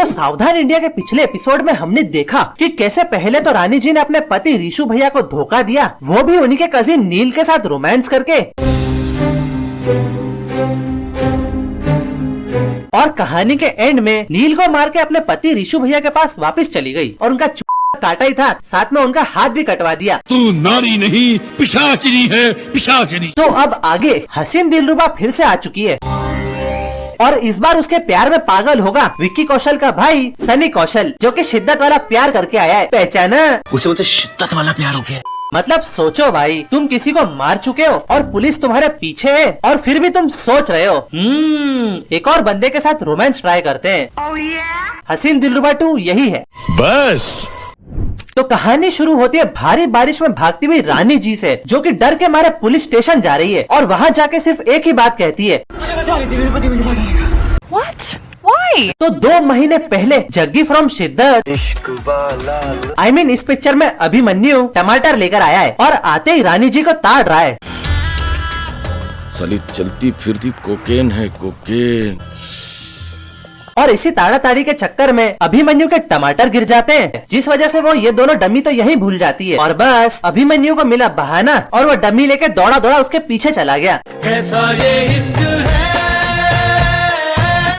तो सावधान इंडिया के पिछले एपिसोड में हमने देखा कि कैसे पहले तो रानी जी ने अपने पति ऋषु भैया को धोखा दिया, वो भी उन्हीं के कजिन नील के साथ रोमांस करके। और कहानी के एंड में नील को मार के अपने पति ऋषु भैया के पास वापस चली गई और उनका काटा ही था, साथ में उनका हाथ भी कटवा दिया। तू नारी नहीं पिशाचिनी है, पिशाचिनी। तो अब आगे हसीन दिलरुबा फिर से आ चुकी है और इस बार उसके प्यार में पागल होगा विक्की कौशल का भाई सनी कौशल, जो कि शिद्दत वाला प्यार करके आया है। पहचाना? उसे मुझसे शिद्दत वाला प्यार हो गया। मतलब सोचो भाई, तुम किसी को मार चुके हो और पुलिस तुम्हारे पीछे है और फिर भी तुम सोच रहे हो एक और बंदे के साथ रोमांस ट्राई करते हैं। हसीन दिलरुबा 2 यही है बस। तो कहानी शुरू होती है भारी बारिश में भागती हुई रानी जी से, जो कि डर के मारे पुलिस स्टेशन जा रही है और वहाँ जाके सिर्फ एक ही बात कहती है, What? Why? तो 2 महीने पहले जग्गी फ्रॉम शिद्दत इस पिक्चर में अभिमन्यु टमाटर लेकर आया है और आते ही रानी जी को ताड़ रहा है। साली चलती फिरती कोकेन है, कोकेन। और इसी ताड़ा ताड़ी के चक्कर में अभिमन्यु के टमाटर गिर जाते हैं, जिस वजह से वो ये दोनों डमी तो यही भूल जाती है और बस अभिमन्यु को मिला बहाना और वो डमी लेके दौड़ा दौड़ा उसके पीछे चला गया। कैसा ये इश्क है।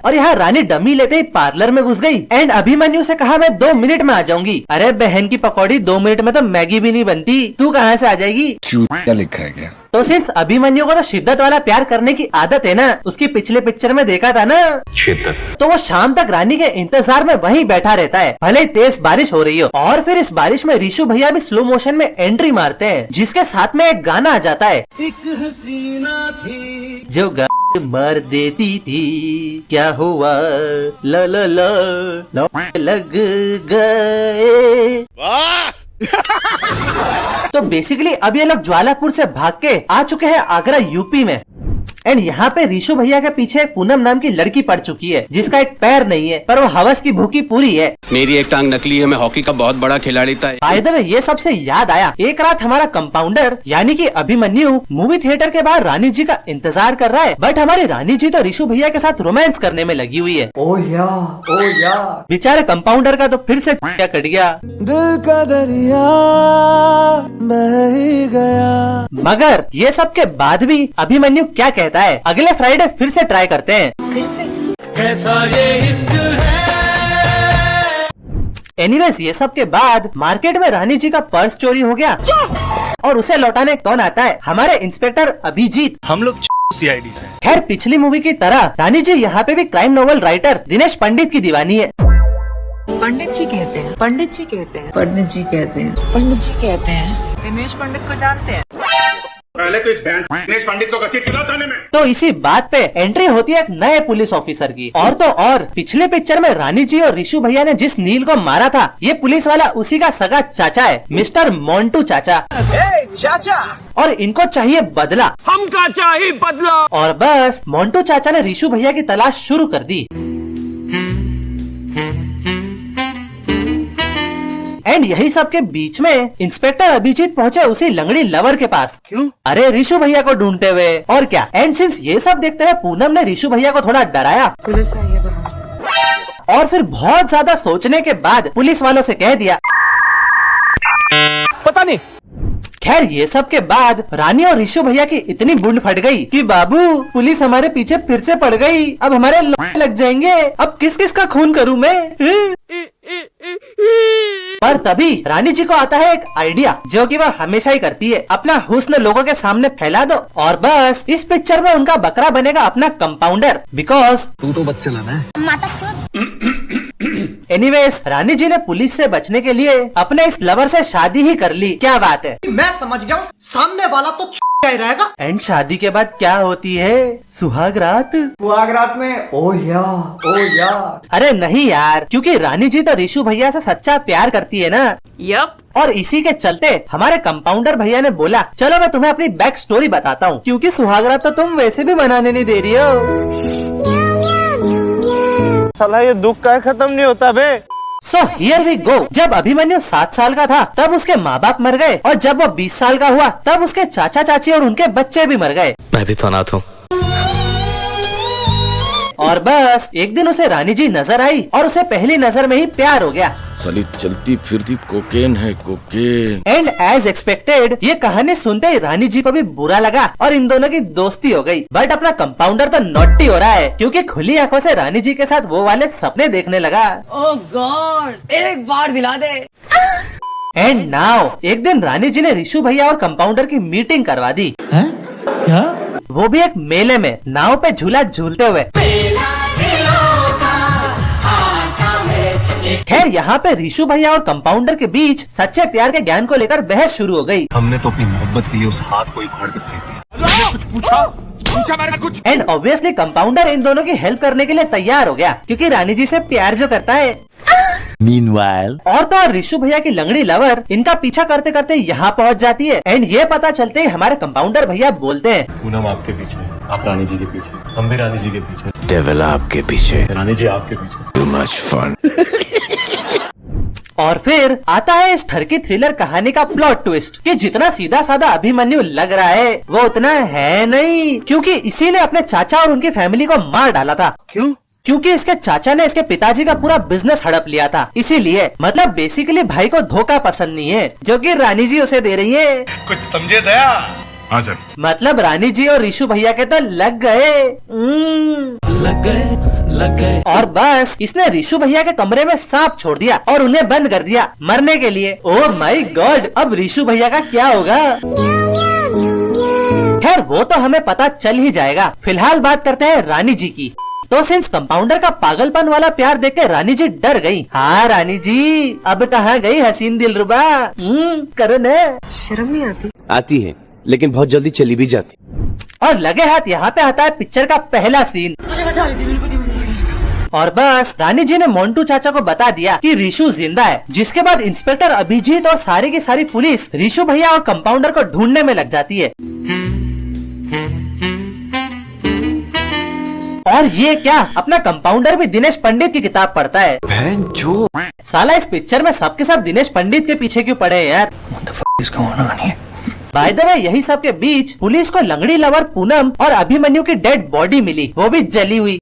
और यहाँ रानी डमी लेते ही पार्लर में घुस गई एंड अभिमन्यु से कहा मैं 2 मिनट में आ जाऊंगी। अरे बहन की पकौड़ी, 2 मिनट में तो मैगी भी नहीं बनती, तू कहाँ से आ जाएगी? चूतिया लिखा है क्या? तो सिंस अभिमन्यु को तो शिद्दत वाला प्यार करने की आदत है ना, उसकी पिछले पिक्चर में देखा था ना शिद्दत, तो वो शाम तक रानी के इंतजार में वहीं बैठा रहता है, भले ही तेज बारिश हो रही हो। और फिर इस बारिश में ऋषु भैया भी स्लो मोशन में एंट्री मारते हैं, जिसके साथ में एक गाना आ जाता है, एक हसीना थी जो मर देती थी, क्या हुआ ल ल ल लग गए। तो बेसिकली अब ये लोग ज्वालापुर से भाग के आ चुके हैं आगरा यूपी में एंड यहाँ पे ऋषु भैया के पीछे एक पूनम नाम की लड़की पड़ चुकी है, जिसका एक पैर नहीं है पर वो हवस की भूखी पूरी है। मेरी एक टांग नकली है, मैं हॉकी का बहुत बड़ा खिलाड़ी था। बाय द वे ये सबसे याद आया, एक रात हमारा कंपाउंडर यानी कि अभिमन्यु मूवी थिएटर के बाहर रानी जी का इंतजार कर रहा है, बट हमारी रानी जी तो ऋषु भैया के साथ रोमांस करने में लगी हुई है। ओ या बेचारे कंपाउंडर का तो फिर से क्या कट गया, दिल का दरिया बह ही गया। मगर ये सब के बाद भी अभिमन्यु क्या कहता है, अगले फ्राइडे फिर से ट्राई करते हैं। फिर से कैसा ये इश्क है। एनीवेज ये सब के बाद मार्केट में रानी जी का पर्स चोरी हो गया और उसे लौटाने कौन आता है, हमारे इंस्पेक्टर अभिजीत। हम लोग CID से। खैर पिछली मूवी की तरह रानी जी यहाँ पे भी क्राइम नोवेल राइटर दिनेश पंडित की दीवानी है। पंडित जी कहते हैं, पंडित जी कहते हैं, पंडित जी कहते हैं, पंडित जी कहते हैं। दिनेश पंडित को जानते हैं? पहले तो इस दिनेश पंडित को घसीट के लाओ थाने में। तो इसी बात पे एंट्री होती है एक नए पुलिस ऑफिसर की। और तो और पिछले पिक्चर में रानी जी और ऋषु भैया ने जिस नील को मारा था, ये पुलिस वाला उसी का सगा चाचा है, मिस्टर मोंटू चाचा। चाचा, और इनको चाहिए बदला, हमका चाहिए बदला। और बस मोंटू चाचा ने ऋषु भैया की तलाश शुरू कर दी एंड यही सब के बीच में इंस्पेक्टर अभिजीत पहुंचे उसी लंगड़ी लवर के पास। क्यों? अरे ऋषु भैया को ढूंढते हुए, और क्या। एंड सिंस ये सब देखते हुए पूनम ने ऋषु भैया को थोड़ा डराया, पुलिस आई है बाहर। और फिर बहुत ज्यादा सोचने के बाद पुलिस वालों से कह दिया पता नहीं। खैर ये सब के बाद रानी और ऋषु भैया की इतनी बुंड फट गई कि बाबू पुलिस हमारे पीछे फिर से पड़ गई, अब हमारे लग जाएंगे, अब किस किस का खून करूं मैं। पर तभी रानी जी को आता है एक आइडिया, जो कि वह हमेशा ही करती है, अपना हुस्न लोगों के सामने फैला दो और बस इस पिक्चर में उनका बकरा बनेगा अपना कंपाउंडर, बिकॉज तू तो बच्चा लाना है। एनीवेज रानी जी ने पुलिस से बचने के लिए अपने इस लवर से शादी ही कर ली। क्या बात है, मैं समझ गया हूँ, सामने वाला तो ही रहेगा। एंड शादी के बाद क्या होती है, सुहाग रात। सुहाग रात में ओ या। अरे नहीं यार, क्योंकि रानी जी तो ऋषु भैया से सच्चा प्यार करती है ना। यप। और इसी के चलते हमारे कंपाउंडर भैया ने बोला चलो मैं तुम्हें अपनी बैक स्टोरी बताता हूँ, क्योंकि सुहाग रात तो तुम वैसे भी मनाने नहीं दे रही हो। साला ये दुख का खत्म नहीं होता बे। So here we go. जब अभिमन्यु 7 साल का था तब उसके माँ बाप मर गए, और जब वो 20 साल का हुआ तब उसके चाचा चाची और उनके बच्चे भी मर गए। मैं भी तो अनाथ हूँ। और बस एक दिन उसे रानी जी नजर आई और उसे पहली नजर में ही प्यार हो गया। साली चलती फिरती कोकेन है कोकेन। एंड एज एक्सपेक्टेड ये कहानी सुनते ही रानी जी को भी बुरा लगा और इन दोनों की दोस्ती हो गई। बट अपना कंपाउंडर तो नॉटी हो रहा है क्योंकि खुली आंखों से रानी जी के साथ वो वाले सपने देखने लगा। ओह गॉड, एक बार दिला दे। एंड नाउ एक दिन रानी जी ने रिशु भैया और कंपाउंडर की मीटिंग करवा दी। क्या? वो भी एक मेले में नाव पे झूला झूलते हुए। खैर यहाँ पे रिशु भैया और कंपाउंडर के बीच सच्चे प्यार के ज्ञान को लेकर बहस शुरू हो गई। हमने तो अपनी मोहब्बत के लिए उस हाथ को ही उखाड़ के फेंक दिया। कुछ पूछा मैंने कुछ। एंड ऑब्वियसली कंपाउंडर इन दोनों की हेल्प करने के लिए तैयार हो गया क्योंकि रानी जी से प्यार जो करता है। Meanwhile, और तो और रिशु भैया की लंगड़ी लवर इनका पीछा करते करते यहाँ पहुँच जाती है। एंड ये पता चलते ही हमारे कंपाउंडर भैया बोलते हैं, पूनम आपके पीछे, आप रानी जी के पीछे, हम भी रानी जी के पीछे, डेविल आपके पीछे। रानी जी आपके पीछे। Too much fun. और फिर आता है इस ठरकी थ्रिलर कहानी का प्लॉट ट्विस्ट कि जितना सीधा साधा अभिमन्यु लग रहा है वो उतना है नहीं, क्योंकि इसी ने अपने चाचा और उनकी फैमिली को मार डाला था। क्यों? क्योंकि इसके चाचा ने इसके पिताजी का पूरा बिजनेस हड़प लिया था। इसीलिए मतलब बेसिकली भाई को धोखा पसंद नहीं है जो कि रानी जी उसे दे रही है। कुछ समझे दया? हाँ सर। मतलब रानी जी और रिशु भैया के तो लग गए। लग गए। और बस इसने रिशु भैया के कमरे में सांप छोड़ दिया और उन्हें बंद कर दिया मरने के लिए। ओह माय गॉड, अब रिशु भैया का क्या होगा? खैर वो तो हमें पता चल ही जाएगा। फिलहाल बात करते हैं रानी जी की। तो सिंस कंपाउंडर का पागलपन वाला प्यार देख के रानी जी डर गई। हाँ रानी जी, अब कहाँ गई हसीन दिलरुबा? करो न। शर्म नहीं आती? आती है, लेकिन बहुत जल्दी चली भी जाती। और लगे हाथ यहाँ पे आता है पिक्चर का पहला सीन। मुझे बचा लीजिए, मेरे पति मुझे ले गए। और बस रानी जी ने मोंटू चाचा को बता दिया कि रिशु जिंदा है, जिसके बाद इंस्पेक्टर अभिजीत और सारी की सारी पुलिस रिशु भैया और कंपाउंडर को ढूंढने में लग जाती है। और ये क्या, अपना कंपाउंडर भी दिनेश पंडित की किताब पढ़ता है। जो साला इस पिक्चर में सबके सब दिनेश पंडित के पीछे क्यों पड़े हैं यार? बाय द वे यही सब के बीच पुलिस को लंगड़ी लवर पूनम और अभिमन्यु की डेड बॉडी मिली, वो भी जली हुई,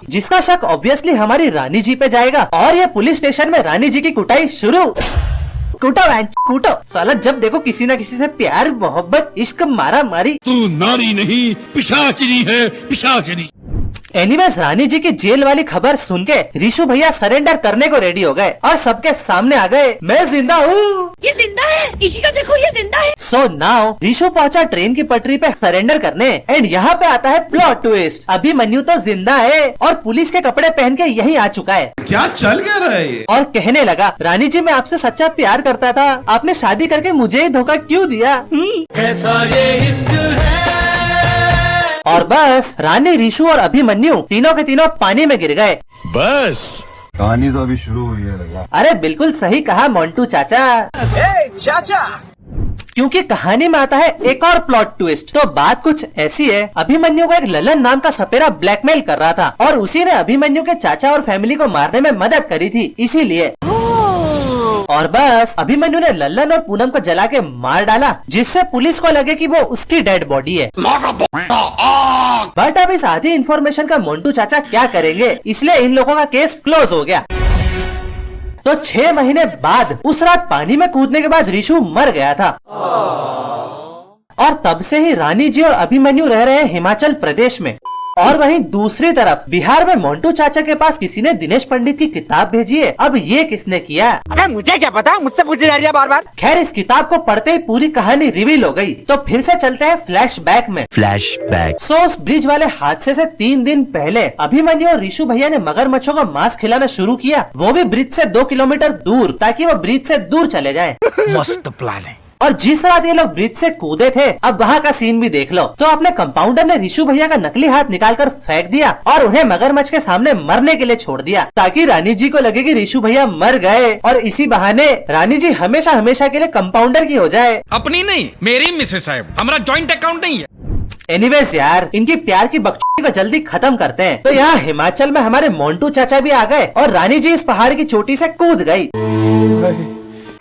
जिसका शक ऑब्वियसली हमारी रानी जी पे जाएगा। और ये पुलिस स्टेशन में रानी जी की कुटाई शुरू। कूटो साला, जब देखो किसी न किसी से प्यार मोहब्बत इश्क मारा मारी। तू नारी नहीं पिशाचनी है, पिशाचनी। एनीवेज रानी जी की जेल वाली खबर सुन के रिशु भैया सरेंडर करने को रेडी हो गए और सबके सामने आ गए, मैं जिंदा हूँ। ये जिंदा है, इसी का देखो ये जिंदा है। सो नाउ रिशु पहुंचा ट्रेन की पटरी पे सरेंडर करने। एंड यहाँ पे आता है प्लॉट ट्विस्ट, अभिमन्यु तो जिंदा है और पुलिस के कपड़े पहन के यहीं आ चुका है। क्या चल क्या रहा है ये? और कहने लगा, रानी जी मैं आपसे सच्चा प्यार करता था, आपने शादी करके मुझे ही धोखा क्यों दिया? कैसा ये इश्क है? और बस रानी, रिशु और अभिमन्यु तीनों के तीनों पानी में गिर गए। बस कहानी तो अभी शुरू हुई है। अरे बिल्कुल सही कहा मोंटू चाचा। चाचा, क्योंकि कहानी में आता है एक और प्लॉट ट्विस्ट। तो बात कुछ ऐसी है, अभिमन्यु को एक ललन नाम का सपेरा ब्लैकमेल कर रहा था और उसी ने अभिमन्यु के चाचा और फैमिली को मारने में मदद करी थी, इसीलिए। और बस अभिमन्यु ने लल्लन और पूनम को जला के मार डाला, जिससे पुलिस को लगे कि वो उसकी डेड बॉडी है। बट अब इस आधी इन्फॉर्मेशन का मोंटू चाचा क्या करेंगे, इसलिए इन लोगों का केस क्लोज हो गया। तो 6 महीने बाद उस रात पानी में कूदने के बाद रिशु मर गया था। और तब से ही रानी जी और अभिमन्यु रह रहे हैं हिमाचल प्रदेश में। और वहीं दूसरी तरफ बिहार में मोंटू चाचा के पास किसी ने दिनेश पंडित की किताब भेजी है। अब ये किसने किया? अबे मुझे क्या पता, मुझसे पूछे जा रही है बार बार। खैर इस किताब को पढ़ते ही पूरी कहानी रिवील हो गई। तो फिर से चलते हैं फ्लैशबैक में। फ्लैशबैक। सो उस ब्रिज वाले हादसे से 3 दिन पहले अभिमन्यु और रिशु भैया ने मगरमच्छों को मांस खिलाना शुरू किया, वो भी ब्रिज से 2 किलोमीटर दूर, ताकि वो ब्रिज से दूर चले जाए। मस्त प्लान है। और जिस रात ये लोग ब्रिज से कूदे थे, अब वहाँ का सीन भी देख लो। तो अपने कंपाउंडर ने रिशु भैया का नकली हाथ निकालकर फेंक दिया और उन्हें मगरमच्छ के सामने मरने के लिए छोड़ दिया, ताकि रानी जी को लगे कि रिशु भैया मर गए और इसी बहाने रानी जी हमेशा हमेशा के लिए कंपाउंडर की हो जाए। अपनी नहीं, मेरी मिसेस साहब, हमारा जॉइंट अकाउंट नहीं है। एनीवेज यार, इनकी प्यार की बकचोदी को जल्दी खत्म करते हैं। तो यहाँ हिमाचल में हमारे मोंटू चाचा भी आ गए और रानी जी इस पहाड़ की चोटी से कूद गई।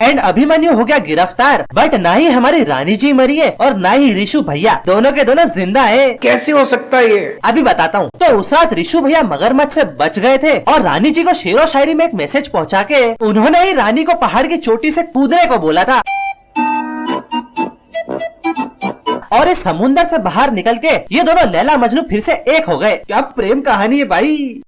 एंड अभिमन्यु हो गया गिरफ्तार, बट ना ही हमारी रानी जी मरी है और ना ही रिशु भैया, दोनों के दोनों जिंदा है। कैसे हो सकता है ये? अभी बताता हूँ। तो उस रात रिशु भैया मगरमच्छ से बच गए थे और रानी जी को शेरो शायरी में एक मैसेज पहुँचा के उन्होंने ही रानी को पहाड़ की चोटी से कूदने को बोला था। और इस समुंदर से बाहर निकल के ये दोनों लैला मजनू फिर से एक हो गए। क्या प्रेम कहानी है भाई।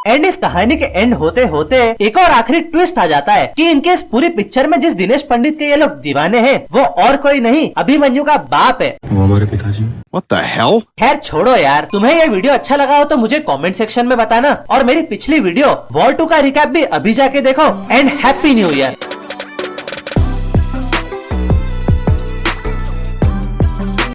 एंड इस कहानी के एंड होते होते एक और आखिरी ट्विस्ट आ जाता है कि इनके इस पूरी पिक्चर में जिस दिनेश पंडित के ये लोग दीवाने हैं वो और कोई नहीं अभिमन्यु का बाप है। वो हमारे पिताजी। What the hell? खैर छोड़ो यार, तुम्हें ये वीडियो अच्छा लगा हो तो मुझे कमेंट सेक्शन में बताना और मेरी पिछली वीडियो वॉर 2 का रिकैप भी अभी जाके देखो। And happy new year.